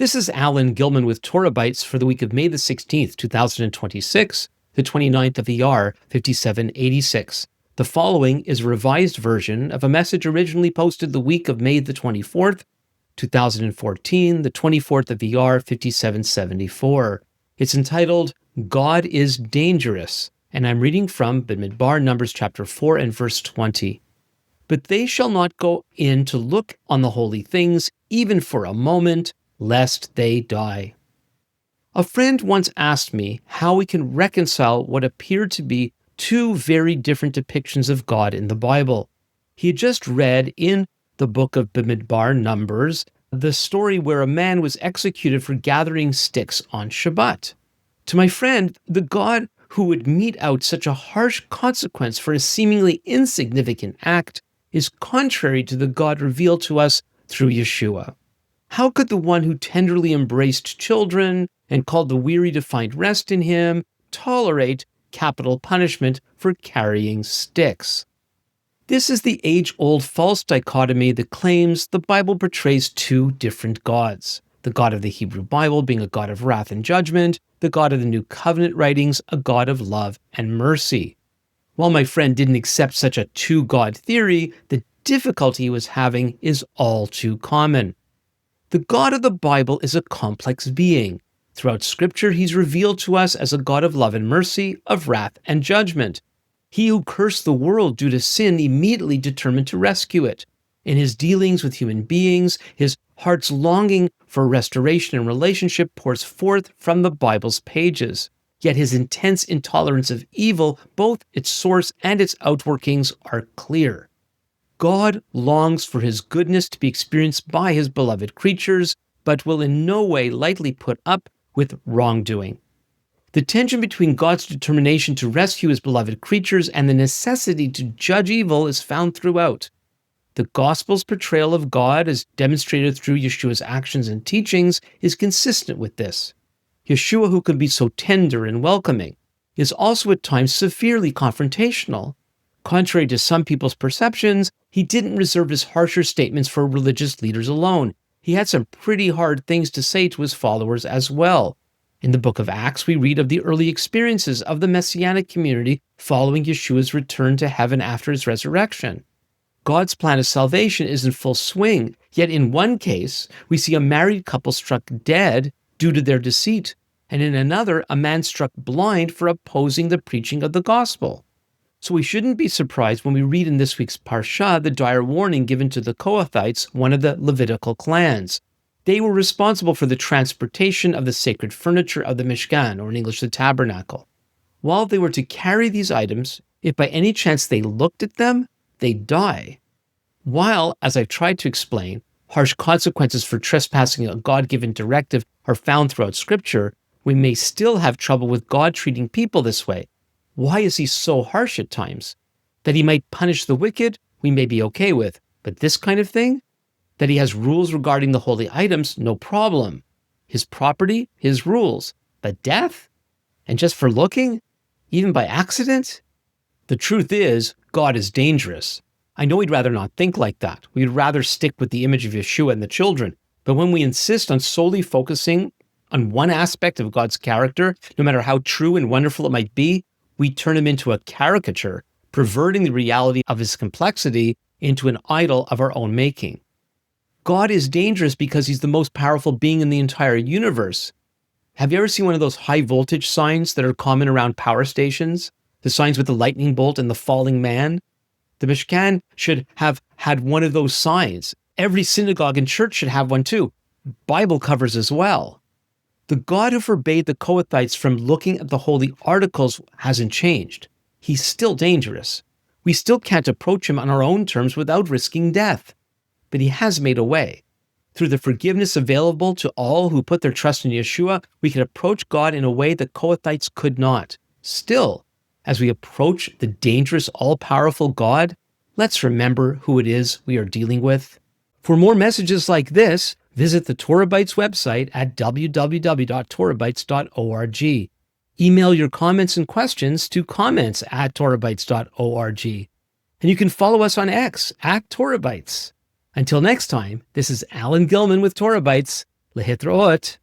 This is Alan Gilman with Torah Bites for the week of May the 16th, 2026, the 29th of Iyar, 5786. The following is a revised version of a message originally posted the week of May the 24th, 2014, the 24th of Iyar, 5774. It's entitled, God is Dangerous, and I'm reading from Bamidbar, Numbers chapter 4 and verse 20. But they shall not go in to look on the holy things, even for a moment, lest they die. A friend once asked me how we can reconcile what appeared to be two very different depictions of God in the Bible. He had just read in the book of Bamidbar, Numbers, the story where a man was executed for gathering sticks on Shabbat. To my friend, the God who would mete out such a harsh consequence for a seemingly insignificant act is contrary to the God revealed to us through Yeshua. How could the one who tenderly embraced children and called the weary to find rest in him tolerate capital punishment for carrying sticks? This is the age-old false dichotomy that claims the Bible portrays two different gods. The God of the Hebrew Bible being a God of wrath and judgment, the God of the New Covenant writings a God of love and mercy. While my friend didn't accept such a two-God theory, the difficulty he was having is all too common. The God of the Bible is a complex being. Throughout Scripture, he's revealed to us as a God of love and mercy, of wrath and judgment. He who cursed the world due to sin immediately determined to rescue it. In his dealings with human beings, his heart's longing for restoration and relationship pours forth from the Bible's pages. Yet his intense intolerance of evil, both its source and its outworkings, are clear. God longs for his goodness to be experienced by his beloved creatures, but will in no way lightly put up with wrongdoing. The tension between God's determination to rescue his beloved creatures and the necessity to judge evil is found throughout. The Gospel's portrayal of God, as demonstrated through Yeshua's actions and teachings, is consistent with this. Yeshua, who can be so tender and welcoming, is also at times severely confrontational. Contrary to some people's perceptions, he didn't reserve his harsher statements for religious leaders alone. He had some pretty hard things to say to his followers as well. In the book of Acts, we read of the early experiences of the Messianic community following Yeshua's return to heaven after his resurrection. God's plan of salvation is in full swing, yet in one case, we see a married couple struck dead due to their deceit, and in another, a man struck blind for opposing the preaching of the gospel. So we shouldn't be surprised when we read in this week's Parsha the dire warning given to the Kohathites, one of the Levitical clans. They were responsible for the transportation of the sacred furniture of the Mishkan, or in English, the tabernacle. While they were to carry these items, if by any chance they looked at them, they'd die. While, as I've tried to explain, harsh consequences for trespassing a God-given directive are found throughout Scripture, we may still have trouble with God treating people this way. Why is he so harsh at times? That he might punish the wicked, we may be okay with. But this kind of thing? That he has rules regarding the holy items, no problem. His property, his rules. But death? And just for looking? Even by accident? The truth is, God is dangerous. I know we'd rather not think like that. We'd rather stick with the image of Yeshua and the children. But when we insist on solely focusing on one aspect of God's character, no matter how true and wonderful it might be, we turn him into a caricature, perverting the reality of his complexity into an idol of our own making. God is dangerous because he's the most powerful being in the entire universe. Have you ever seen one of those high voltage signs that are common around power stations? The signs with the lightning bolt and the falling man? The Mishkan should have had one of those signs. Every synagogue and church should have one too. Bible covers as well. The God who forbade the Kohathites from looking at the holy articles hasn't changed. He's still dangerous. We still can't approach him on our own terms without risking death. But he has made a way. Through the forgiveness available to all who put their trust in Yeshua, we can approach God in a way that Kohathites could not. Still, as we approach the dangerous, all-powerful God, let's remember who it is we are dealing with. For more messages like this, visit the Torah Bites website at www.torahbites.org. Email your comments and questions to comments@torahbites.org. And you can follow us on X @TorahBites. Until next time, this is Alan Gilman with Torah Bites. Lehitraot.